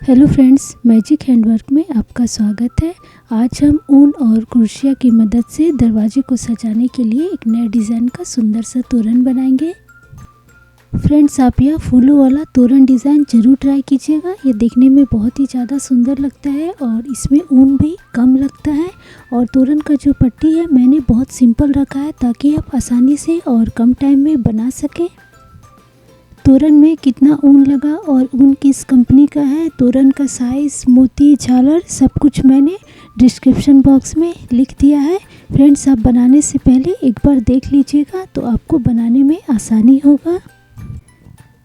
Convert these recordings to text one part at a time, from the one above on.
Hello friends, magic handwork में आपका स्वागत है। आज हम ऊन और क्रोशिया की मदद से दरवाजे को सजाने के लिए एक नए डिज़ाइन का सुंदर सा तोरण बनाएंगे। फ्रेंड्स, आप यह फूलों वाला तोरण डिज़ाइन ज़रूर ट्राई कीजिएगा। ये देखने में बहुत ही ज़्यादा सुंदर लगता है और इसमें ऊन भी कम लगता है। और तोरण का जो पट्टी है मैंने बहुत सिंपल रखा है ताकि आप आसानी से और कम टाइम में बना सकें। तोरण में कितना ऊन लगा और ऊन किस कंपनी का है, तोरण का साइज़, मोती, झालर सब कुछ मैंने डिस्क्रिप्शन बॉक्स में लिख दिया है। फ्रेंड्स, आप बनाने से पहले एक बार देख लीजिएगा तो आपको बनाने में आसानी होगा।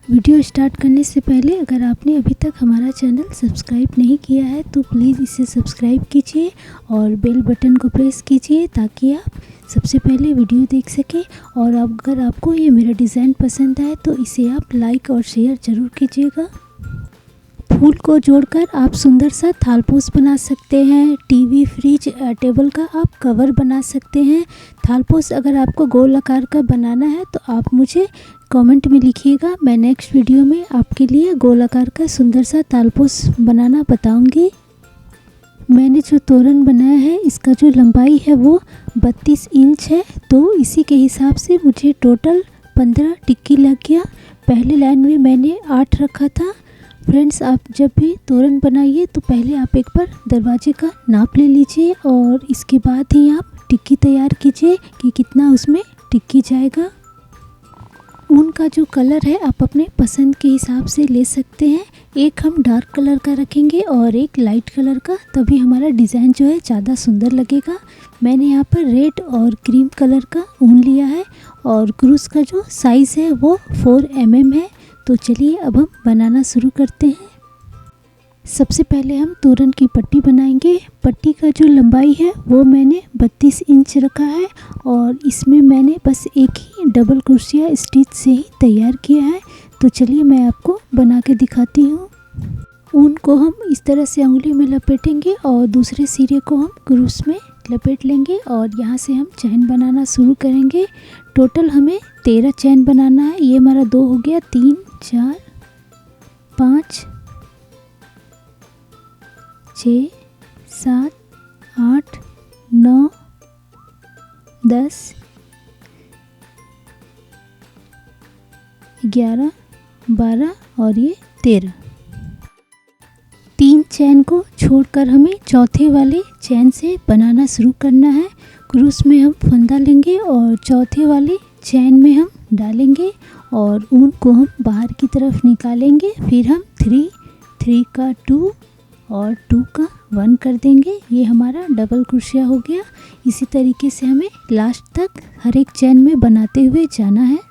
वीडियो स्टार्ट करने से पहले अगर आपने अभी तक हमारा चैनल सब्सक्राइब नहीं किया है तो प्लीज़ इसे सब्सक्राइब कीजिए और बेल बटन को प्रेस कीजिए ताकि आप सबसे पहले वीडियो देख सकें। और अगर आपको ये मेरा डिज़ाइन पसंद आए तो इसे आप लाइक और शेयर ज़रूर कीजिएगा। फूल को जोड़कर आप सुंदर सा थालपोस बना सकते हैं। टीवी, फ्रिज, टेबल का आप कवर बना सकते हैं। थालपोस अगर आपको गोल आकार का बनाना है तो आप मुझे कमेंट में लिखिएगा। मैं नेक्स्ट वीडियो में आपके लिए गोल आकार का सुंदर सा थालपोस बनाना बताऊंगी। मैंने जो तोरण बनाया है इसका जो लंबाई है वो 32 इंच है, तो इसी के हिसाब से मुझे टोटल 15 टिक्की लग गया। पहले लाइन में मैंने 8 रखा था। फ्रेंड्स, आप जब भी तोरण बनाइए तो पहले आप एक बार दरवाजे का नाप ले लीजिए और इसके बाद ही आप टिक्की तैयार कीजिए कि कितना उसमें टिक्की जाएगा। ऊन का जो कलर है आप अपने पसंद के हिसाब से ले सकते हैं। एक हम डार्क कलर का रखेंगे और एक लाइट कलर का, तभी हमारा डिज़ाइन जो है ज़्यादा सुंदर लगेगा। मैंने यहाँ पर रेड और क्रीम कलर का ऊन लिया है और क्रूस का जो साइज़ है वो 4 mm है। तो चलिए अब हम बनाना शुरू करते हैं। सबसे पहले हम तोरण की पट्टी बनाएंगे। पट्टी का जो लंबाई है वो मैंने 32 इंच रखा है और इसमें मैंने बस एक ही डबल क्रोशिया स्टिच से ही तैयार किया है। तो चलिए मैं आपको बना के दिखाती हूँ। ऊन को हम इस तरह से उंगली में लपेटेंगे और दूसरे सिरे को हम क्रूस में लपेट लेंगे और यहाँ से हम चैन बनाना शुरू करेंगे। टोटल हमें 13 चैन बनाना है। ये हमारा 2 हो गया, 3, 4, 5, 6, 7, 8, 9, 10, 11, 12 और ये 13। 3 चैन को छोड़कर हमें चौथे वाले चैन से बनाना शुरू करना है। क्रूस में हम फंदा लेंगे और चौथे वाले चैन में हम डालेंगे और ऊन को हम बाहर की तरफ निकालेंगे। फिर हम 3 का 2 और 2 का 1 कर देंगे। ये हमारा डबल क्रोशिया हो गया। इसी तरीके से हमें लास्ट तक हर एक चैन में बनाते हुए जाना है।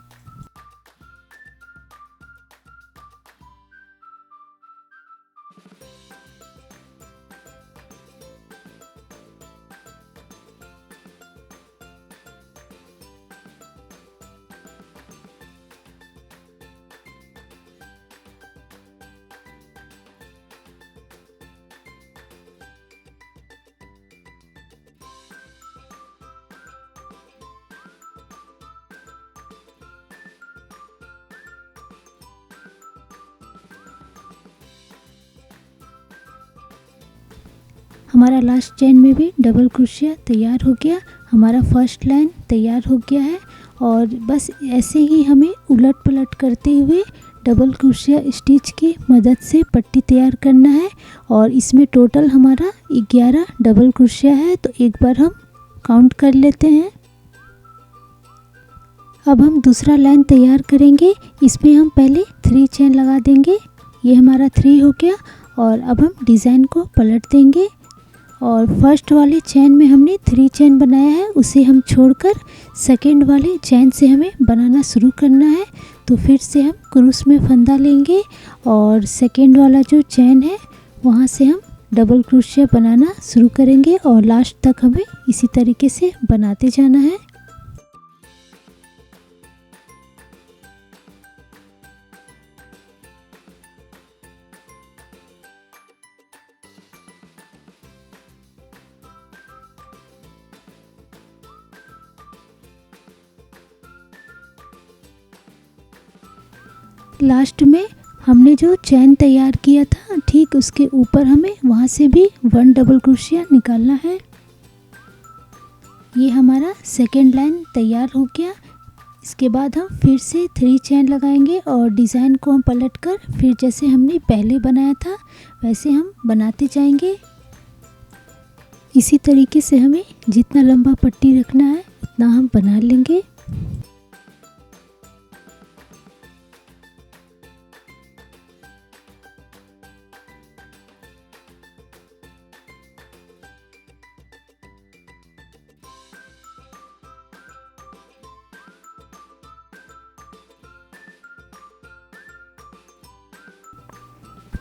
हमारा लास्ट चैन में भी डबल क्रोशिया तैयार हो गया। हमारा फर्स्ट लाइन तैयार हो गया है और बस ऐसे ही हमें उलट पलट करते हुए डबल क्रोशिया स्टिच की मदद से पट्टी तैयार करना है। और इसमें टोटल हमारा 11 डबल क्रोशिया है। तो एक बार हम काउंट कर लेते हैं। अब हम दूसरा लाइन तैयार करेंगे। इसमें हम पहले 3 चैन लगा देंगे। ये हमारा 3 हो गया और अब हम डिज़ाइन को पलट देंगे और फर्स्ट वाले चैन में हमने 3 चैन बनाया है, उसे हम छोड़कर सेकंड वाले चैन से हमें बनाना शुरू करना है। तो फिर से हम क्रूस में फंदा लेंगे और सेकंड वाला जो चैन है वहाँ से हम डबल क्रोशिया बनाना शुरू करेंगे और लास्ट तक हमें इसी तरीके से बनाते जाना है। लास्ट में हमने जो चैन तैयार किया था ठीक उसके ऊपर हमें वहाँ से भी 1 डबल क्रोशिया निकालना है। ये हमारा सेकेंड लाइन तैयार हो गया। इसके बाद हम फिर से 3 चैन लगाएंगे और डिज़ाइन को हम पलटकर फिर जैसे हमने पहले बनाया था वैसे हम बनाते जाएंगे। इसी तरीके से हमें जितना लंबा पट्टी रखना है उतना हम बना लेंगे।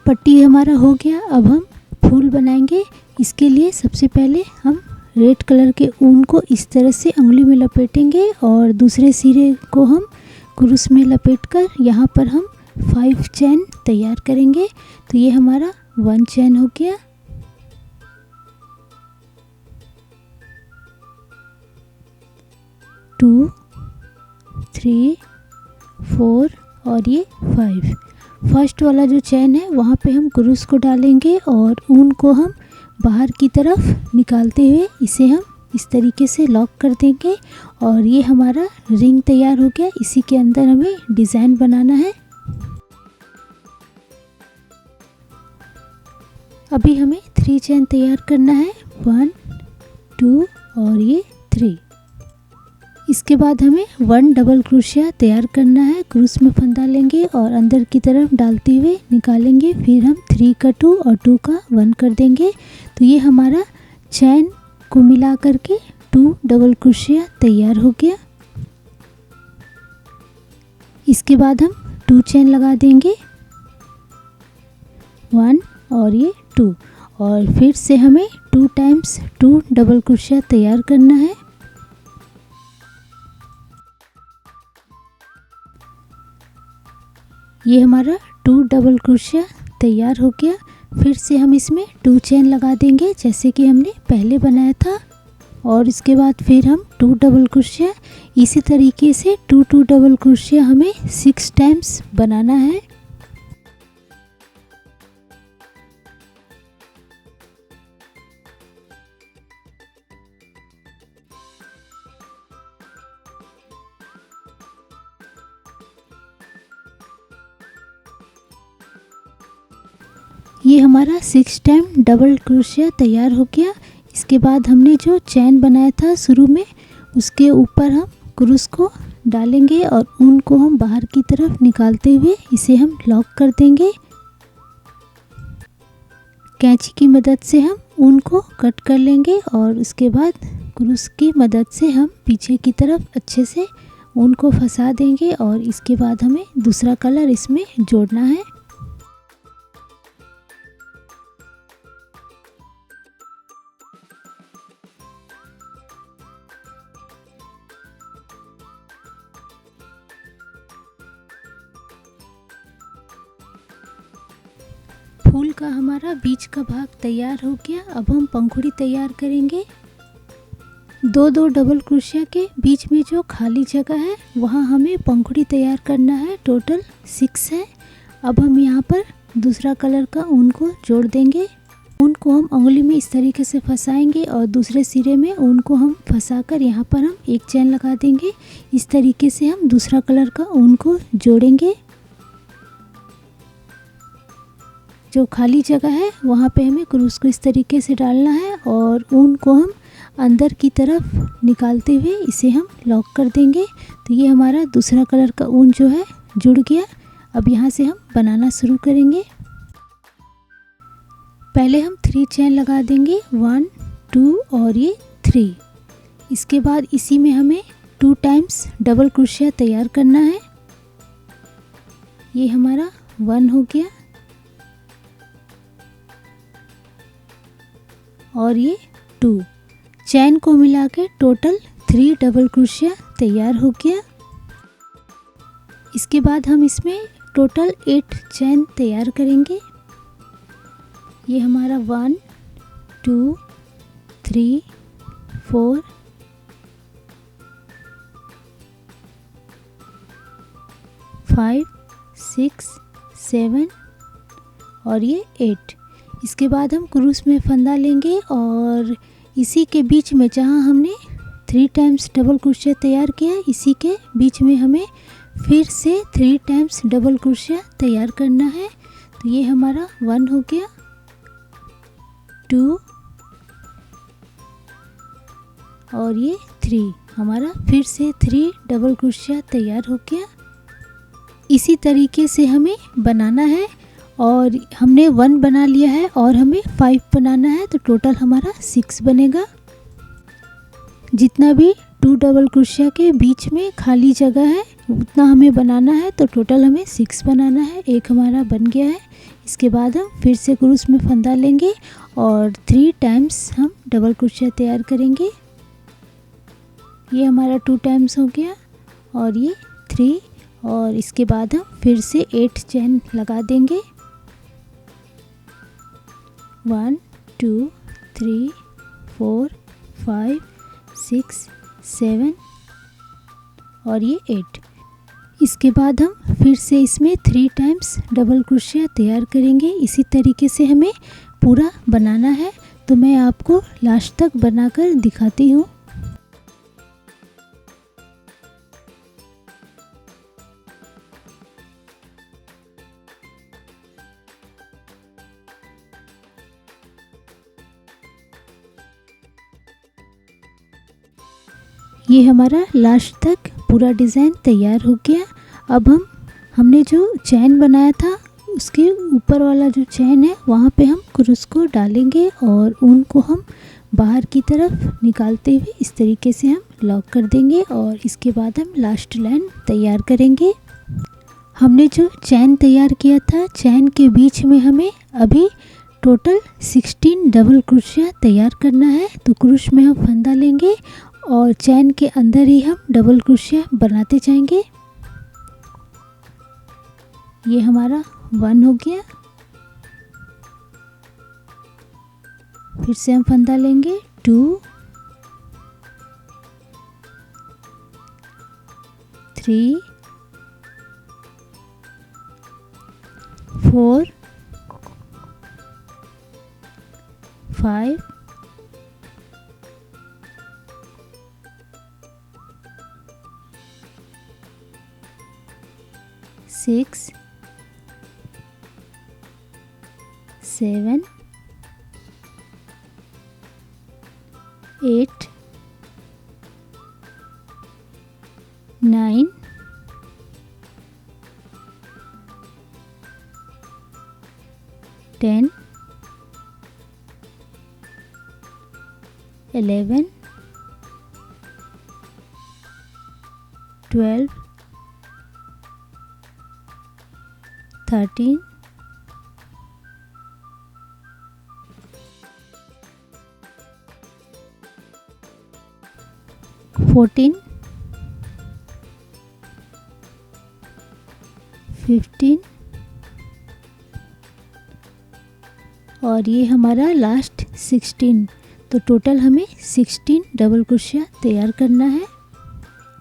पट्टी हमारा हो गया। अब हम फूल बनाएंगे। इसके लिए सबसे पहले हम रेड कलर के ऊन को इस तरह से उंगली में लपेटेंगे और दूसरे सिरे को हम क्रूस में लपेटकर यहाँ पर हम 5 चैन तैयार करेंगे। तो ये हमारा 1 चैन हो गया। टू, 3, 4 और ये 5। फर्स्ट वाला जो चैन है वहाँ पे हम क्रूस को डालेंगे और ऊन को हम बाहर की तरफ निकालते हुए इसे हम इस तरीके से लॉक कर देंगे और ये हमारा रिंग तैयार हो गया। इसी के अंदर हमें डिज़ाइन बनाना है। अभी हमें 3 चैन तैयार करना है, 1, 2 और ये 3। इसके बाद हमें 1 डबल क्रोशिया तैयार करना है। क्रूस में फंदा लेंगे और अंदर की तरफ डालते हुए निकालेंगे। फिर हम 3 का 2 और 2 का 1 कर देंगे। तो ये हमारा चैन को मिला करके 2 डबल क्रोशिया तैयार हो गया। इसके बाद हम 2 चैन लगा देंगे, 1 और ये 2 और फिर से हमें 2 टाइम्स 2 डबल क्रोशिया तैयार करना है। ये हमारा 2 डबल क्रोशिया तैयार हो गया। फिर से हम इसमें 2 चैन लगा देंगे जैसे कि हमने पहले बनाया था और इसके बाद फिर हम 2 डबल क्रोशिया। इसी तरीके से 2 डबल क्रोशिया हमें 6 टाइम्स बनाना है। ये हमारा 6 टाइम डबल क्रोशिया तैयार हो गया। इसके बाद हमने जो चैन बनाया था शुरू में उसके ऊपर हम क्रूस को डालेंगे और ऊन को हम बाहर की तरफ निकालते हुए इसे हम लॉक कर देंगे। कैंची की मदद से हम ऊन को कट कर लेंगे और उसके बाद क्रूस की मदद से हम पीछे की तरफ अच्छे से ऊन को फंसा देंगे और इसके बाद हमें दूसरा कलर इसमें जोड़ना है। फूल का हमारा बीच का भाग तैयार हो गया। अब हम पंखुड़ी तैयार करेंगे। 2 डबल क्रोशिया के बीच में जो खाली जगह है वहाँ हमें पंखुड़ी तैयार करना है। टोटल 6 है। अब हम यहाँ पर दूसरा कलर का ऊन को जोड़ देंगे। ऊन को हम उंगली में इस तरीके से फंसाएंगे और दूसरे सिरे में ऊन को हम फंसाकर यहाँ पर हम एक चैन लगा देंगे। इस तरीके से हम दूसरा कलर का ऊन को जोड़ेंगे। जो खाली जगह है वहाँ पे हमें क्रूस को इस तरीके से डालना है और ऊन को हम अंदर की तरफ निकालते हुए इसे हम लॉक कर देंगे। तो ये हमारा दूसरा कलर का ऊन जो है जुड़ गया। अब यहाँ से हम बनाना शुरू करेंगे। पहले हम 3 चैन लगा देंगे, 1, 2 और ये 3। इसके बाद इसी में हमें 2 टाइम्स डबल क्रोशिया तैयार करना है। ये हमारा 1 हो गया और ये 2 चैन को मिला के टोटल 3 डबल क्रोशिया तैयार हो गया। इसके बाद हम इसमें टोटल 8 चैन तैयार करेंगे। ये हमारा 1, 2, 3, 4, 5, 6, 7 और ये 8। इसके बाद हम क्रूस में फंदा लेंगे और इसी के बीच में जहाँ हमने 3 टाइम्स डबल क्रोशिया तैयार किया, इसी के बीच में हमें फिर से 3 टाइम्स डबल क्रोशिया तैयार करना है। तो ये हमारा 1 हो गया, 2 और ये 3, हमारा फिर से 3 डबल क्रोशिया तैयार हो गया। इसी तरीके से हमें बनाना है और हमने 1 बना लिया है और हमें 5 बनाना है, तो टोटल हमारा 6 बनेगा। जितना भी 2 डबल क्रोशिया के बीच में खाली जगह है उतना हमें बनाना है, तो टोटल हमें 6 बनाना है। एक हमारा बन गया है। इसके बाद हम फिर से क्रूस में फंदा लेंगे और 3 टाइम्स हम डबल क्रोशिया तैयार करेंगे। ये हमारा 2 टाइम्स हो गया और ये 3, और इसके बाद हम फिर से 8 चेन लगा देंगे। 1 2 3 4 5 6 7 और ये 8। इसके बाद हम फिर से इसमें 3 टाइम्स डबल क्रोशिया तैयार करेंगे। इसी तरीके से हमें पूरा बनाना है, तो मैं आपको लास्ट तक बनाकर दिखाती हूँ। ये हमारा लास्ट तक पूरा डिज़ाइन तैयार हो गया। अब हमने जो चैन बनाया था उसके ऊपर वाला जो चैन है वहाँ पे हम क्रूस को डालेंगे और ऊन को हम बाहर की तरफ निकालते हुए इस तरीके से हम लॉक कर देंगे और इसके बाद हम लास्ट लाइन तैयार करेंगे। हमने जो चैन तैयार किया था, चैन के बीच में हमें अभी टोटल 16 डबल क्रोशिया तैयार करना है। तो क्रूस में हम फंदा लेंगे और चैन के अंदर ही हम डबल क्रोशिया बनाते जाएंगे। ये हमारा 1 हो गया। फिर से हम फंदा लेंगे 2 3 4 5 6 7 8 9 10 11 12 13 14 15 और ये हमारा लास्ट 16। तो टोटल हमें 16 डबल क्रोशिया तैयार करना है।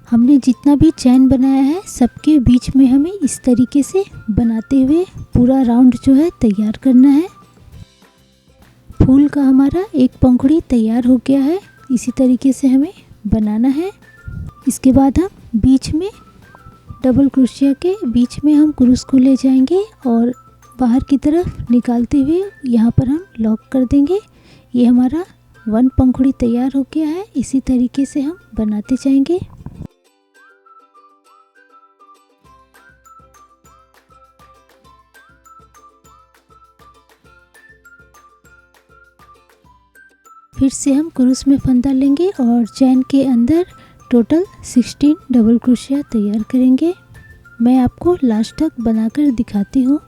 हमने जितना भी चैन बनाया है सबके बीच में हमें इस तरीके से बनाते हुए पूरा राउंड जो है तैयार करना है। फूल का हमारा एक पंखुड़ी तैयार हो गया है। इसी तरीके से हमें बनाना है। इसके बाद हम बीच में डबल क्रोशिया के बीच में हम क्रूस को ले जाएंगे और बाहर की तरफ निकालते हुए यहाँ पर हम लॉक कर देंगे। ये हमारा 1 पंखुड़ी तैयार हो गया है। इसी तरीके से हम बनाते जाएंगे। फिर से हम क्रूस में फंदा लेंगे और चैन के अंदर टोटल 16 डबल क्रोशिया तैयार करेंगे। मैं आपको लास्ट तक बनाकर दिखाती हूँ।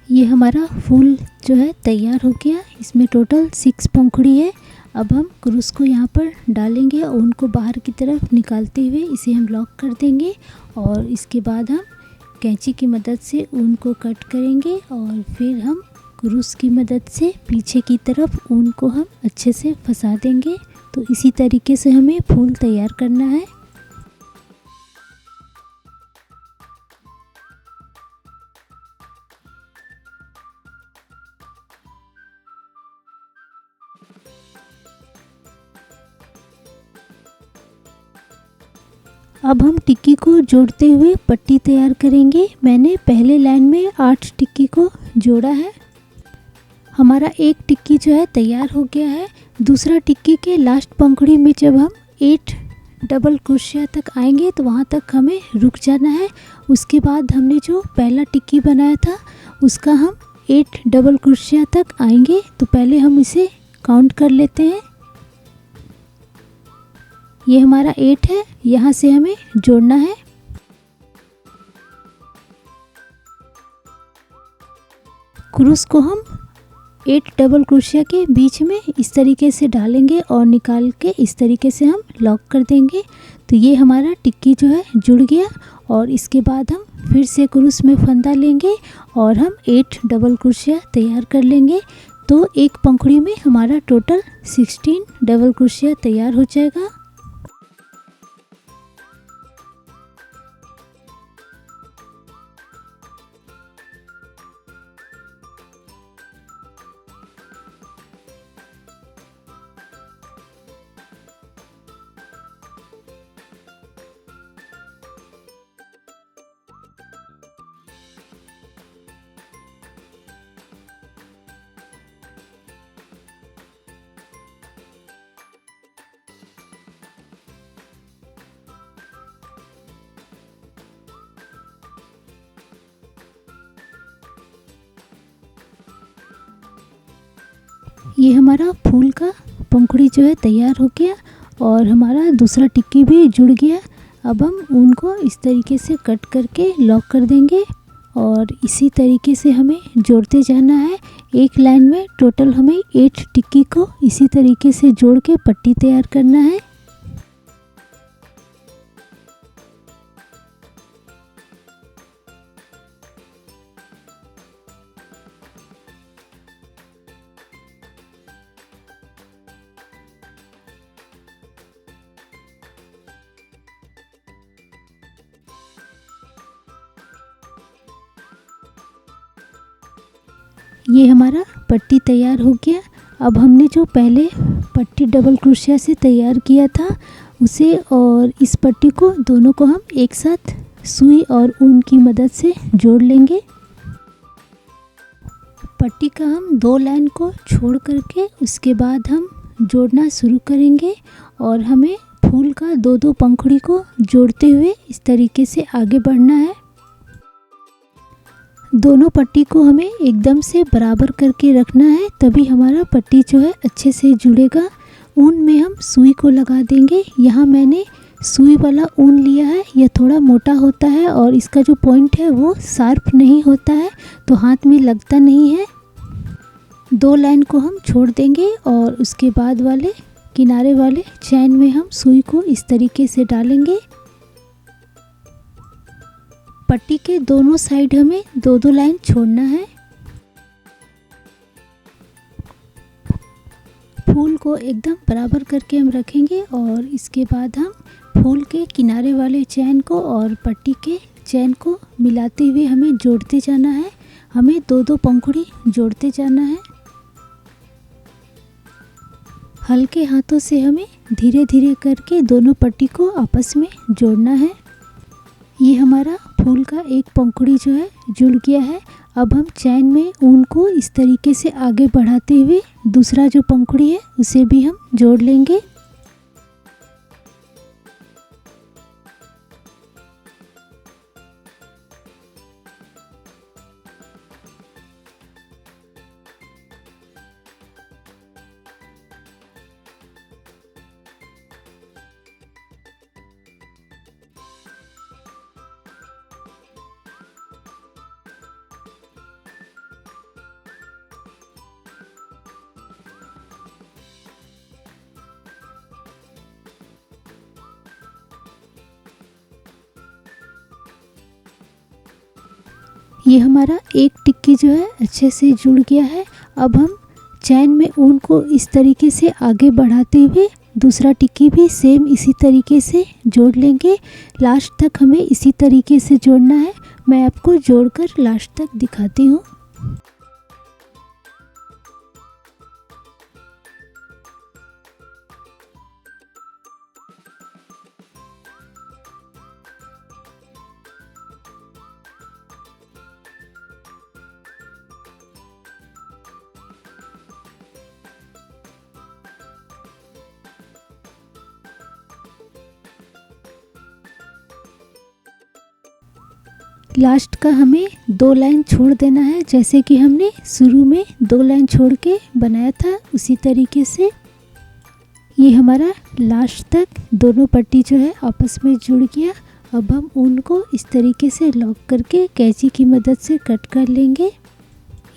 ये हमारा फूल जो है तैयार हो गया। इसमें टोटल 6 पंखुड़ी है। अब हम क्रूस को यहाँ पर डालेंगे और उनको बाहर की तरफ निकालते हुए इसे हम लॉक कर देंगे और इसके बाद हम कैंची की मदद से ऊन को कट करेंगे और फिर हम क्रूस की मदद से पीछे की तरफ ऊन को हम अच्छे से फंसा देंगे। तो इसी तरीके से हमें फूल तैयार करना है। अब हम टिक्की को जोड़ते हुए पट्टी तैयार करेंगे। मैंने पहले लाइन में 8 टिक्की को जोड़ा है। हमारा एक टिक्की जो है तैयार हो गया है। दूसरा टिक्की के लास्ट पंखुड़ी में जब हम 8 डबल क्रोशिया तक आएंगे तो वहाँ तक हमें रुक जाना है। उसके बाद हमने जो पहला टिक्की बनाया था उसका हम 8 डबल क्रोशिया तक आएंगे। तो पहले हम इसे काउंट कर लेते हैं। ये हमारा 8 है, यहाँ से हमें जोड़ना है। क्रूस को हम 8 डबल क्रोशिया के बीच में इस तरीके से डालेंगे और निकाल के इस तरीके से हम लॉक कर देंगे। तो ये हमारा टिक्की जो है जुड़ गया। और इसके बाद हम फिर से क्रूस में फंदा लेंगे और हम 8 डबल क्रोशिया तैयार कर लेंगे। तो एक पंखुड़ी में हमारा टोटल 16 डबल क्रोशिया तैयार हो जाएगा। ये हमारा फूल का पंखुड़ी जो है तैयार हो गया और हमारा दूसरा टिक्की भी जुड़ गया। अब हम ऊन को इस तरीके से कट करके लॉक कर देंगे और इसी तरीके से हमें जोड़ते जाना है। एक लाइन में टोटल हमें 8 टिक्की को इसी तरीके से जोड़ के पट्टी तैयार करना है। ये हमारा पट्टी तैयार हो गया। अब हमने जो पहले पट्टी डबल क्रोशिया से तैयार किया था उसे और इस पट्टी को दोनों को हम एक साथ सुई और ऊन की मदद से जोड़ लेंगे। पट्टी का हम 2 लाइन को छोड़ करके उसके बाद हम जोड़ना शुरू करेंगे और हमें फूल का 2-2 पंखुड़ी को जोड़ते हुए इस तरीके से आगे बढ़ना है। दोनों पट्टी को हमें एकदम से बराबर करके रखना है, तभी हमारा पट्टी जो है अच्छे से जुड़ेगा। ऊन में हम सुई को लगा देंगे। यहाँ मैंने सुई वाला ऊन लिया है, यह थोड़ा मोटा होता है और इसका जो पॉइंट है वो शार्प नहीं होता है तो हाथ में लगता नहीं है। 2 लाइन को हम छोड़ देंगे और उसके बाद वाले किनारे वाले चैन में हम सुई को इस तरीके से डालेंगे। पट्टी के दोनों साइड हमें 2-2 लाइन छोड़ना है। फूल को एकदम बराबर करके हम रखेंगे और इसके बाद हम फूल के किनारे वाले चैन को और पट्टी के चैन को मिलाते हुए हमें जोड़ते जाना है। हमें 2-2 पंखुड़ी जोड़ते जाना है। हल्के हाथों से हमें धीरे धीरे करके दोनों पट्टी को आपस में जोड़ना है। ये हमारा फूल का एक पंखुड़ी जो है जुड़ गया है। अब हम चैन में ऊन को इस तरीके से आगे बढ़ाते हुए दूसरा जो पंखुड़ी है उसे भी हम जोड़ लेंगे। ये हमारा एक टिक्की जो है अच्छे से जुड़ गया है। अब हम चैन में ऊन को इस तरीके से आगे बढ़ाते हुए दूसरा टिक्की भी सेम इसी तरीके से जोड़ लेंगे। लास्ट तक हमें इसी तरीके से जोड़ना है। मैं आपको जोड़कर लास्ट तक दिखाती हूँ। लास्ट का हमें 2 लाइन छोड़ देना है, जैसे कि हमने शुरू में 2 लाइन छोड़ के बनाया था उसी तरीके से। ये हमारा लास्ट तक दोनों पट्टी जो है आपस में जुड़ गया। अब हम ऊन को इस तरीके से लॉक करके कैंची की मदद से कट कर लेंगे।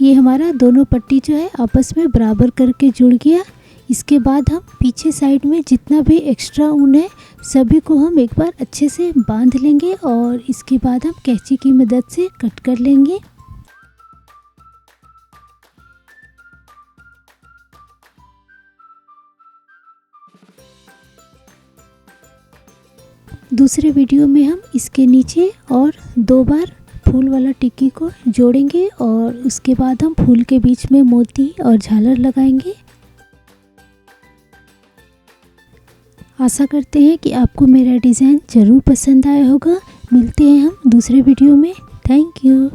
ये हमारा दोनों पट्टी जो है आपस में बराबर करके जुड़ गया। इसके बाद हम पीछे साइड में जितना भी एक्स्ट्रा ऊन है सभी को हम एक बार अच्छे से बांध लेंगे और इसके बाद हम कैंची की मदद से कट कर लेंगे। दूसरे वीडियो में हम इसके नीचे और 2 बार फूल वाला टिक्की को जोड़ेंगे और उसके बाद हम फूल के बीच में मोती और झालर लगाएंगे। आशा करते हैं कि आपको मेरा डिज़ाइन ज़रूर पसंद आया होगा। मिलते हैं हम दूसरे वीडियो में। Thank you.